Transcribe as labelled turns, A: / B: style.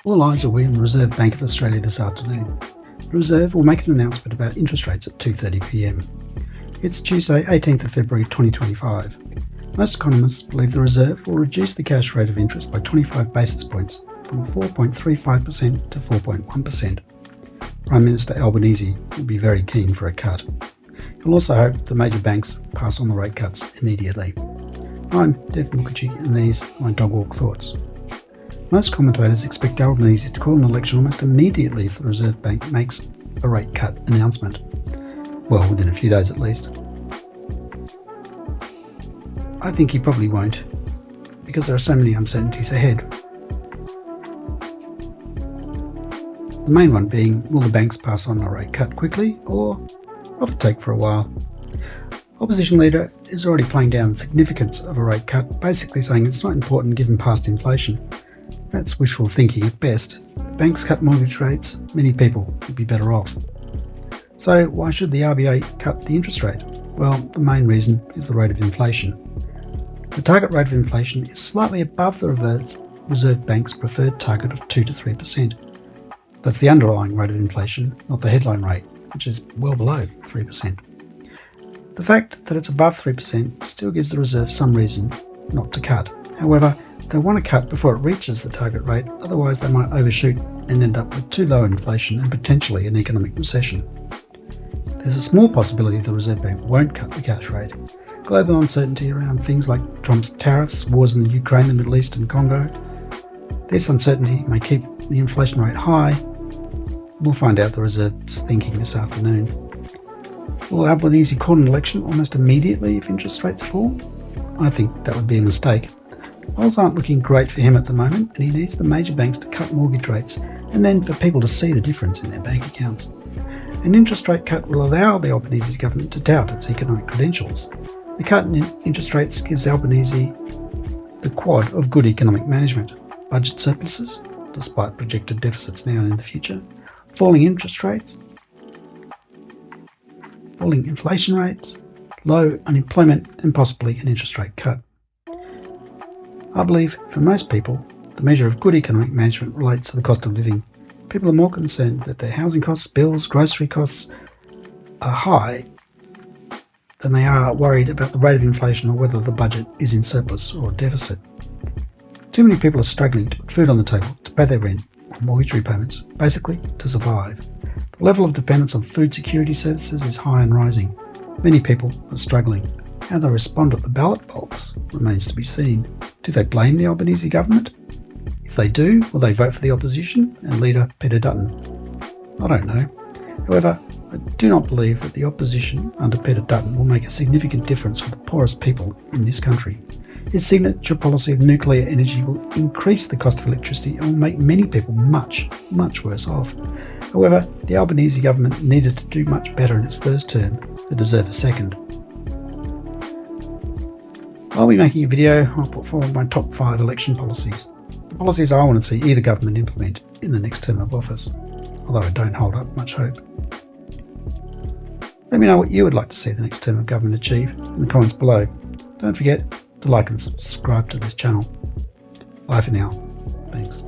A: All eyes will be on the Reserve Bank of Australia this afternoon. The Reserve will make an announcement about interest rates at 2:30 p.m. It's Tuesday, 18th of February 2025. Most economists believe the Reserve will reduce the cash rate of interest by 25 basis points from 4.35% to 4.1%. Prime Minister Albanese will be very keen for a cut. He'll also hope the major banks pass on the rate cuts immediately. I'm Dev Mukherjee and these are my dog walk thoughts. Most commentators expect Albanese to call an election almost immediately if the Reserve Bank makes a rate cut announcement. Well, within a few days at least. I think he probably won't, because there are so many uncertainties ahead. The main one being, will the banks pass on a rate cut quickly or off take for a while? Opposition leader is already playing down the significance of a rate cut, basically saying it's not important given past inflation. That's wishful thinking at best. If the banks cut mortgage rates, many people would be better off. So why should the RBA cut the interest rate? Well, the main reason is the rate of inflation. The target rate of inflation is slightly above the Reserve Bank's preferred target of 2 to 3%. That's the underlying rate of inflation, not the headline rate, which is well below 3%. The fact that it's above 3% still gives the Reserve some reason not to cut. However, they want to cut before it reaches the target rate, otherwise they might overshoot and end up with too low inflation and potentially an economic recession. There's a small possibility the Reserve Bank won't cut the cash rate. Global uncertainty around things like Trump's tariffs, wars in the Ukraine, the Middle East and Congo. This uncertainty may keep the inflation rate high. We'll find out the Reserve's thinking this afternoon. Will Albanese call an election almost immediately if interest rates fall? I think that would be a mistake. Polls aren't looking great for him at the moment, and he needs the major banks to cut mortgage rates and then for people to see the difference in their bank accounts. An interest rate cut will allow the Albanese government to tout its economic credentials. The cut in interest rates gives Albanese the quad of good economic management: budget surpluses, despite projected deficits now and in the future, falling interest rates, falling inflation rates, low unemployment and possibly an interest rate cut. I believe for most people, the measure of good economic management relates to the cost of living. People are more concerned that their housing costs, bills, grocery costs are high than they are worried about the rate of inflation or whether the budget is in surplus or deficit. Too many people are struggling to put food on the table, to pay their rent or mortgage repayments, basically to survive. The level of dependence on food security services is high and rising. Many people are struggling. How they respond at the ballot box remains to be seen. Do they blame the Albanese government? If they do, will they vote for the opposition and leader Peter Dutton? I don't know. However, I do not believe that the opposition under Peter Dutton will make a significant difference for the poorest people in this country. Its signature policy of nuclear energy will increase the cost of electricity and will make many people much, much worse off. However, the Albanese government needed to do much better in its first term to deserve a second. I'll be making a video. I'll put forward my top 5 election policies. The policies I want to see either government implement in the next term of office, although I don't hold up much hope. Let me know what you would like to see the next term of government achieve in the comments below. Don't forget to like and subscribe to this channel. Bye for now. Thanks.